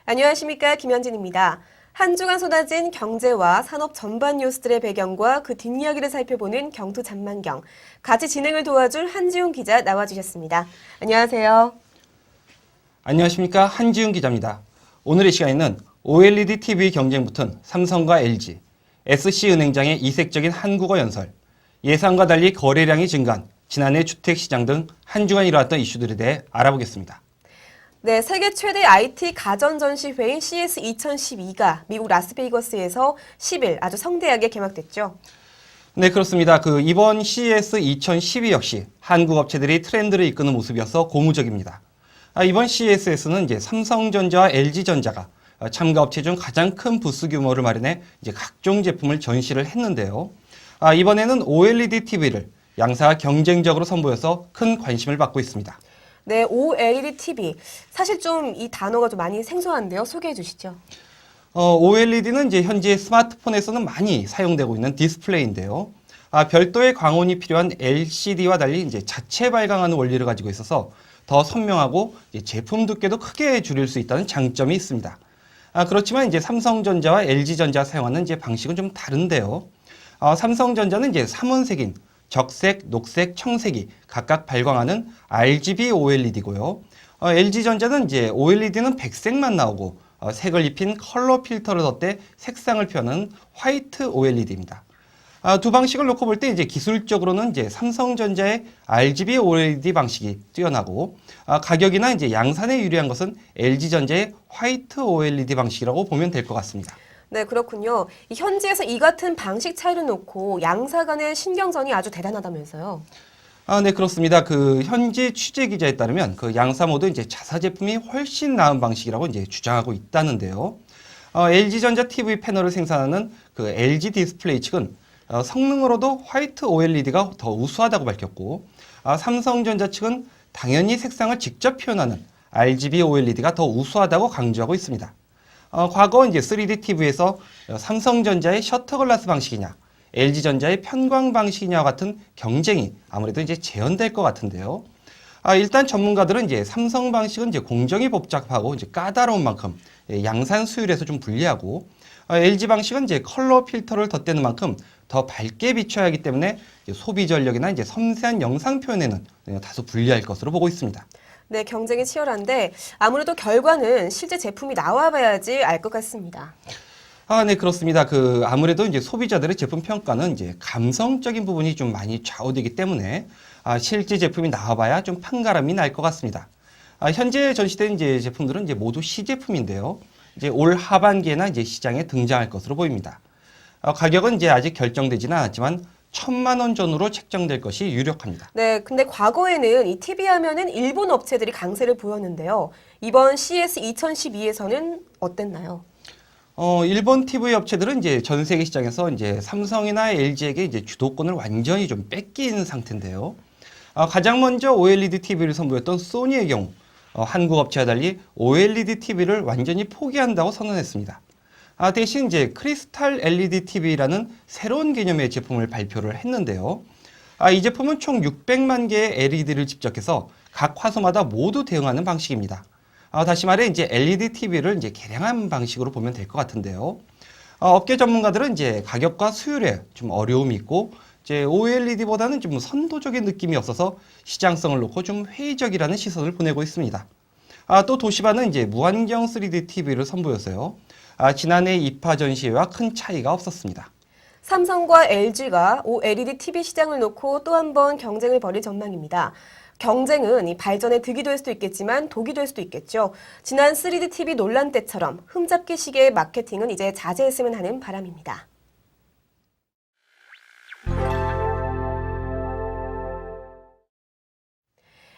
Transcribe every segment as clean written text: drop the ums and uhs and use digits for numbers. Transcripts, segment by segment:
안녕하십니까, 김현진입니다. 한 주간 쏟아진 경제와 산업 전반 뉴스들의 배경과 그 뒷이야기를 살펴보는 경투 잔망경. 같이 진행을 도와줄 한지훈 기자 나와주셨습니다. 안녕하세요. 안녕하십니까, 한지훈 기자입니다. 오늘의 시간에는 OLED TV 경쟁 붙은 삼성과 LG, SC은행장의 이색적인 한국어 연설, 예상과 달리 거래량이 증가한 지난해 주택시장 등 한 주간 일어났던 이슈들에 대해 알아보겠습니다. 네, 세계 최대 IT 가전 전시회인 CES 2012가 미국 라스베이거스에서 10일 아주 성대하게 개막됐죠. 네, 그렇습니다. 이번 CES 2012 역시 한국 업체들이 트렌드를 이끄는 모습이어서 고무적입니다. 이번 CES에서는 이제 삼성전자와 LG전자가 참가 업체 중 가장 큰 부스 규모를 마련해 이제 각종 제품을 전시를 했는데요. 이번에는 OLED TV를 양사가 경쟁적으로 선보여서 큰 관심을 받고 있습니다. 네, OLED TV. 사실 좀 이 단어가 좀 많이 생소한데요. 소개해 주시죠. OLED는 이제 현재 스마트폰에서는 많이 사용되고 있는 디스플레이인데요. 별도의 광원이 필요한 LCD와 달리 이제 자체 발광하는 원리를 가지고 있어서 더 선명하고 제품 두께도 크게 줄일 수 있다는 장점이 있습니다. 그렇지만 이제 삼성전자와 LG전자 사용하는 이제 방식은 좀 다른데요. 삼성전자는 이제 삼원색인 적색, 녹색, 청색이 각각 발광하는 RGB OLED고요. LG전자는 이제 OLED는 백색만 나오고 색을 입힌 컬러 필터를 덧대 색상을 표현하는 화이트 OLED입니다. 두 방식을 놓고 볼 때 이제 기술적으로는 이제 삼성전자의 RGB OLED 방식이 뛰어나고 가격이나 이제 양산에 유리한 것은 LG전자의 화이트 OLED 방식이라고 보면 될 것 같습니다. 네, 그렇군요. 이 현지에서 이 같은 방식 차이를 놓고 양사 간의 신경전이 아주 대단하다면서요. 네, 그렇습니다. 현지 취재 기자에 따르면 양사 모두 이제 자사 제품이 훨씬 나은 방식이라고 이제 주장하고 있다는데요. LG전자 TV 패널을 생산하는 LG 디스플레이 측은 성능으로도 화이트 OLED가 더 우수하다고 밝혔고, 삼성전자 측은 당연히 색상을 직접 표현하는 RGB OLED가 더 우수하다고 강조하고 있습니다. 과거 이제 3D TV에서 삼성전자의 셔터글라스 방식이냐, LG전자의 편광 방식이냐와 같은 경쟁이 아무래도 이제 재현될 것 같은데요. 일단 전문가들은 이제 삼성 방식은 이제 공정이 복잡하고 이제 까다로운 만큼 양산 수율에서 좀 불리하고, LG 방식은 이제 컬러 필터를 덧대는 만큼 더 밝게 비춰야 하기 때문에 소비 전력이나 이제 섬세한 영상 표현에는 다소 불리할 것으로 보고 있습니다. 네, 경쟁이 치열한데 아무래도 결과는 실제 제품이 나와봐야지 알 것 같습니다. 네, 그렇습니다. 아무래도 이제 소비자들의 제품 평가는 이제 감성적인 부분이 좀 많이 좌우되기 때문에 실제 제품이 나와봐야 좀 판가름이 날 것 같습니다. 현재 전시된 이제 제품들은 이제 모두 시제품인데요. 이제 올 하반기에나 이제 시장에 등장할 것으로 보입니다. 가격은 이제 아직 결정되지는 않았지만 1,000만 원 전후로 책정될 것이 유력합니다. 네, 근데 과거에는 이 TV 하면은 일본 업체들이 강세를 보였는데요. 이번 CES 2012에서는 어땠나요? 일본 TV 업체들은 이제 전 세계 시장에서 이제 삼성이나 LG에게 이제 주도권을 완전히 좀 뺏긴 상태인데요. 가장 먼저 OLED TV를 선보였던 소니의 경우, 한국 업체와 달리 OLED TV를 완전히 포기한다고 선언했습니다. 대신 이제 크리스탈 LED TV라는 새로운 개념의 제품을 발표를 했는데요. 이 제품은 총 600만 개의 LED를 집적해서 각 화소마다 모두 대응하는 방식입니다. 다시 말해 이제 LED TV를 이제 개량한 방식으로 보면 될 것 같은데요. 업계 전문가들은 이제 가격과 수율에 좀 어려움이 있고 이제 OLED보다는 좀 선도적인 느낌이 없어서 시장성을 놓고 좀 회의적이라는 시선을 보내고 있습니다. 또 도시바는 이제 무안경 3D TV를 선보였어요. 지난해 이파 전시회와 큰 차이가 없었습니다. 삼성과 LG가 OLED TV 시장을 놓고 또 한 번 경쟁을 벌일 전망입니다. 경쟁은 이 발전의 득이 될 수도 있겠지만 독이 될 수도 있겠죠. 지난 3D TV 논란 때처럼 흠잡기 식의 마케팅은 이제 자제했으면 하는 바람입니다.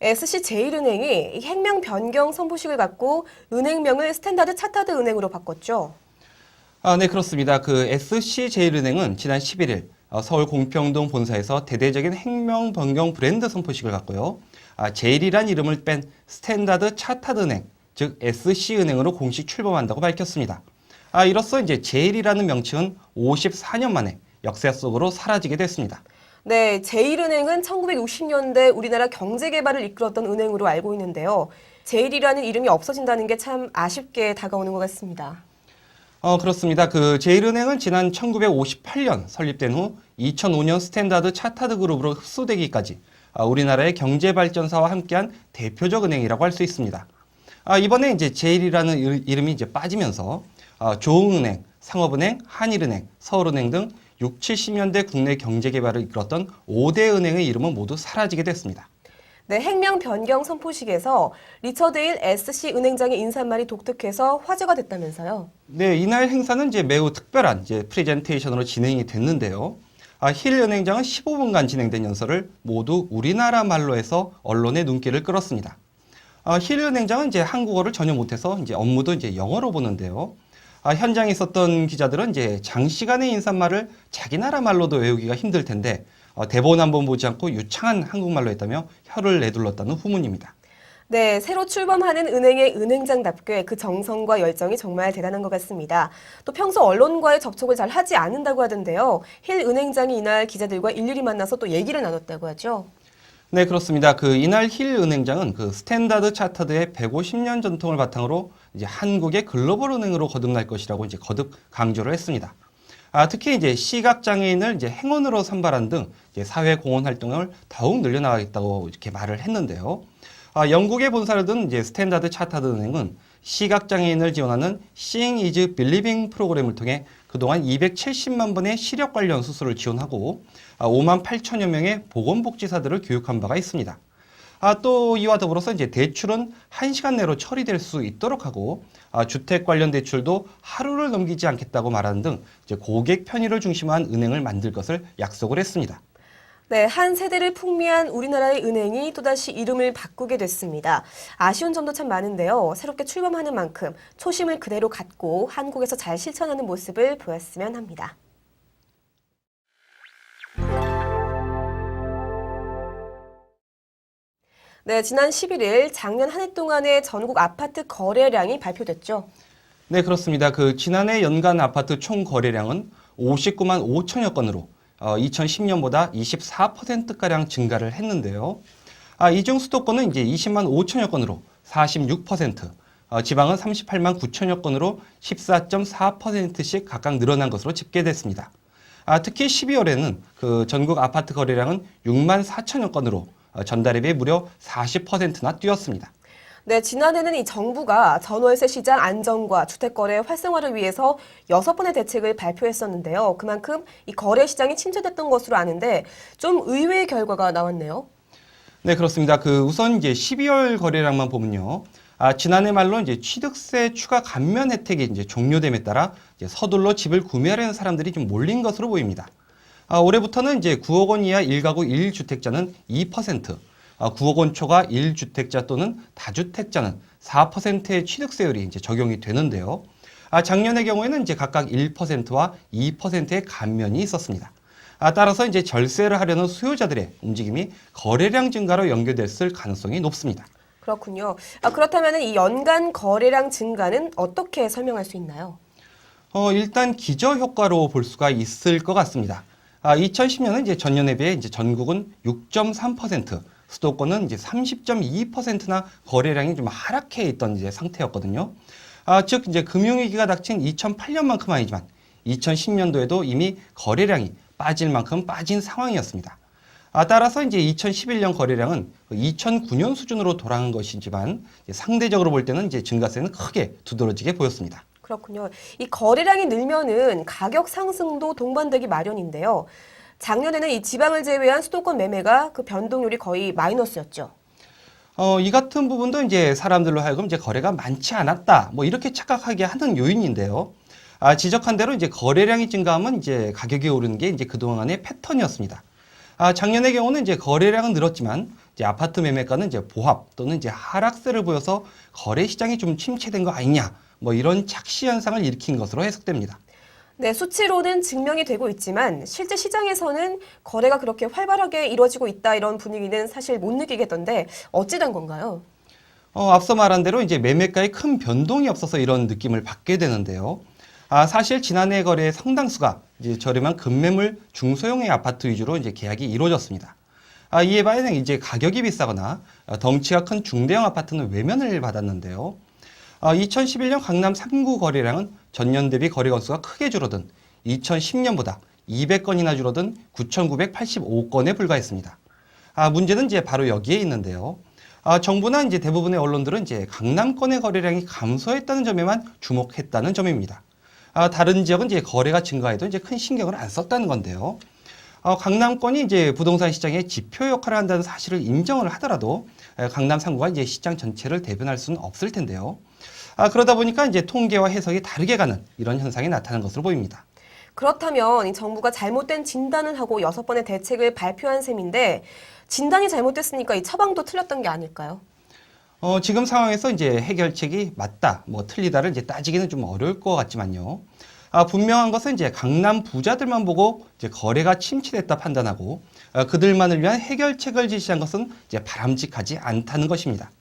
SC제일은행이 행명 변경 선포식을 갖고 은행명을 스탠다드 차타드 은행으로 바꿨죠. 네, 그렇습니다. SC제일은행은 지난 11일 서울 공평동 본사에서 대대적인 행명 변경 브랜드 선포식을 갖고요. 제일이란 이름을 뺀 스탠다드 차타드 은행, 즉 SC은행으로 공식 출범한다고 밝혔습니다. 이로써 이제 제일이라는 명칭은 54년 만에 역사 속으로 사라지게 됐습니다. 네, 제일은행은 1960년대 우리나라 경제 개발을 이끌었던 은행으로 알고 있는데요. 제일이라는 이름이 없어진다는 게 참 아쉽게 다가오는 것 같습니다. 그렇습니다. 그 제일은행은 지난 1958년 설립된 후 2005년 스탠다드 차타드 그룹으로 흡수되기까지 우리나라의 경제 발전사와 함께한 대표적 은행이라고 할 수 있습니다. 이번에 이제 제일이라는 이름이 이제 빠지면서 조흥은행, 상업은행, 한일은행, 서울은행 등 6, 70년대 국내 경제 개발을 이끌었던 5대 은행의 이름은 모두 사라지게 됐습니다. 네, 행명 변경 선포식에서 리처드일 SC 은행장의 인사말이 독특해서 화제가 됐다면서요. 네, 이날 행사는 이제 매우 특별한 이제 프레젠테이션으로 진행이 됐는데요. 힐 은행장은 15분간 진행된 연설을 모두 우리나라 말로 해서 언론의 눈길을 끌었습니다. 힐 은행장은 이제 한국어를 전혀 못해서 이제 업무도 이제 영어로 보는데요. 현장에 있었던 기자들은 이제 장시간의 인사말을 자기 나라 말로도 외우기가 힘들 텐데 대본 한번 보지 않고 유창한 한국말로 했다며 혀를 내둘렀다는 후문입니다. 네, 새로 출범하는 은행의 은행장답게 그 정성과 열정이 정말 대단한 것 같습니다. 또 평소 언론과의 접촉을 잘 하지 않는다고 하던데요. 힐 은행장이 이날 기자들과 일일이 만나서 또 얘기를 나눴다고 하죠. 네, 그렇습니다. 그 이날 힐 은행장은 그 스탠다드 차타드의 150년 전통을 바탕으로 이제 한국의 글로벌 은행으로 거듭날 것이라고 이제 거듭 강조를 했습니다. 특히 이제 시각 장애인을 이제 행원으로 선발한 등 이제 사회 공헌 활동을 더욱 늘려나가겠다고 이렇게 말을 했는데요. 영국의 본사를 둔 이제 스탠다드 차타드 은행은 시각 장애인을 지원하는 Seeing is Believing 프로그램을 통해 그동안 270만 번의 시력 관련 수술을 지원하고 5만 8천여 명의 보건복지사들을 교육한 바가 있습니다. 또 이와 더불어서 이제 대출은 1시간 내로 처리될 수 있도록 하고 주택 관련 대출도 하루를 넘기지 않겠다고 말하는 등 이제 고객 편의를 중심한 은행을 만들 것을 약속을 했습니다. 네, 한 세대를 풍미한 우리나라의 은행이 또다시 이름을 바꾸게 됐습니다. 아쉬운 점도 참 많은데요. 새롭게 출범하는 만큼 초심을 그대로 갖고 한국에서 잘 실천하는 모습을 보였으면 합니다. 네, 지난 11일 작년 한 해 동안의 전국 아파트 거래량이 발표됐죠. 네, 그렇습니다. 그 지난해 연간 아파트 총 거래량은 59만 5천여 건으로 2010년보다 24%가량 증가를 했는데요. 이 중 수도권은 이제 20만 5천여 건으로 46%, 지방은 38만 9천여 건으로 14.4%씩 각각 늘어난 것으로 집계됐습니다. 특히 12월에는 그 전국 아파트 거래량은 6만 4천여 건으로 전달에 비해 무려 40%나 뛰었습니다. 네, 지난해는 이 정부가 전월세 시장 안정과 주택거래 활성화를 위해서 6번의 대책을 발표했었는데요. 그만큼 이 거래 시장이 침체됐던 것으로 아는데 좀 의외의 결과가 나왔네요. 네, 그렇습니다. 그 우선 이제 12월 거래량만 보면요. 지난해 말로 이제 취득세 추가 감면 혜택이 이제 종료됨에 따라 이제 서둘러 집을 구매하려는 사람들이 좀 몰린 것으로 보입니다. 올해부터는 이제 9억 원 이하 1가구 1주택자는 2%, 9억 원 초과 1주택자 또는 다주택자는 4%의 취득세율이 이제 적용이 되는데요. 작년의 경우에는 이제 각각 1%와 2%의 감면이 있었습니다. 따라서 이제 절세를 하려는 수요자들의 움직임이 거래량 증가로 연결됐을 가능성이 높습니다. 그렇군요. 그렇다면 이 연간 거래량 증가는 어떻게 설명할 수 있나요? 일단 기저효과로 볼 수가 있을 것 같습니다. 2010년은 이제 전년에 비해 이제 전국은 6.3%, 수도권은 이제 30.2%나 거래량이 좀 하락해 있던 이제 상태였거든요. 즉 이제 금융위기가 닥친 2008년만큼 아니지만 2010년도에도 이미 거래량이 빠질 만큼 빠진 상황이었습니다. 따라서 이제 2011년 거래량은 2009년 수준으로 돌아간 것이지만 상대적으로 볼 때는 이제 증가세는 크게 두드러지게 보였습니다. 그렇군요. 이 거래량이 늘면은 가격 상승도 동반되기 마련인데요. 작년에는 이 지방을 제외한 수도권 매매가 그 변동률이 거의 마이너스였죠. 이 같은 부분도 이제 사람들로 하여금 이제 거래가 많지 않았다, 뭐 이렇게 착각하게 하는 요인인데요. 지적한 대로 이제 거래량이 증가하면 이제 가격이 오르는 게 이제 그동안의 패턴이었습니다. 작년의 경우는 이제 거래량은 늘었지만 이제 아파트 매매가는 이제 보합 또는 이제 하락세를 보여서 거래 시장이 좀 침체된 거 아니냐, 뭐 이런 착시 현상을 일으킨 것으로 해석됩니다. 네, 수치로는 증명이 되고 있지만 실제 시장에서는 거래가 그렇게 활발하게 이루어지고 있다 이런 분위기는 사실 못 느끼겠던데 어찌 된 건가요? 앞서 말한 대로 이제 매매가에 큰 변동이 없어서 이런 느낌을 받게 되는데요. 사실 지난해 거래의 상당수가 이제 저렴한 급매물 중소형의 아파트 위주로 이제 계약이 이루어졌습니다. 이에 반해 이제 가격이 비싸거나 덩치가 큰 중대형 아파트는 외면을 받았는데요. 2011년 강남 3구 거래량은 전년 대비 거래 건수가 크게 줄어든 2010년보다 200건이나 줄어든 9,985건에 불과했습니다. 문제는 이제 바로 여기에 있는데요. 정부나 이제 대부분의 언론들은 이제 강남권의 거래량이 감소했다는 점에만 주목했다는 점입니다. 다른 지역은 이제 거래가 증가해도 이제 큰 신경을 안 썼다는 건데요. 강남권이 이제 부동산 시장의 지표 역할을 한다는 사실을 인정을 하더라도 강남 3구가 이제 시장 전체를 대변할 수는 없을 텐데요. 그러다 보니까 이제 통계와 해석이 다르게 가는 이런 현상이 나타난 것으로 보입니다. 그렇다면 이 정부가 잘못된 진단을 하고 6번의 대책을 발표한 셈인데 진단이 잘못됐으니까 이 처방도 틀렸던 게 아닐까요? 지금 상황에서 이제 해결책이 맞다, 뭐 틀리다를 이제 따지기는 좀 어려울 것 같지만요. 분명한 것은 이제 강남 부자들만 보고 이제 거래가 침체됐다 판단하고 그들만을 위한 해결책을 제시한 것은 이제 바람직하지 않다는 것입니다.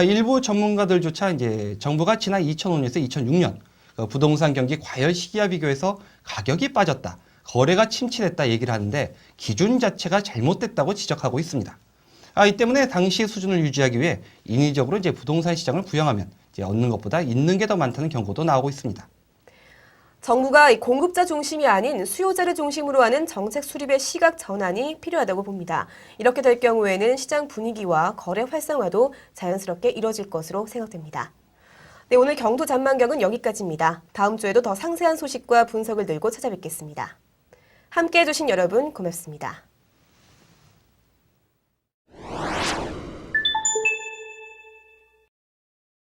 일부 전문가들조차 이제 정부가 지난 2005년에서 2006년 부동산 경기 과열 시기와 비교해서 가격이 빠졌다, 거래가 침체됐다 얘기를 하는데 기준 자체가 잘못됐다고 지적하고 있습니다. 이 때문에 당시 수준을 유지하기 위해 인위적으로 이제 부동산 시장을 부양하면 이제 얻는 것보다 잃는 게 더 많다는 경고도 나오고 있습니다. 정부가 이 공급자 중심이 아닌 수요자를 중심으로 하는 정책 수립의 시각 전환이 필요하다고 봅니다. 이렇게 될 경우에는 시장 분위기와 거래 활성화도 자연스럽게 이뤄질 것으로 생각됩니다. 네, 오늘 경도 전망경은 여기까지입니다. 다음 주에도 더 상세한 소식과 분석을 들고 찾아뵙겠습니다. 함께해 주신 여러분 고맙습니다.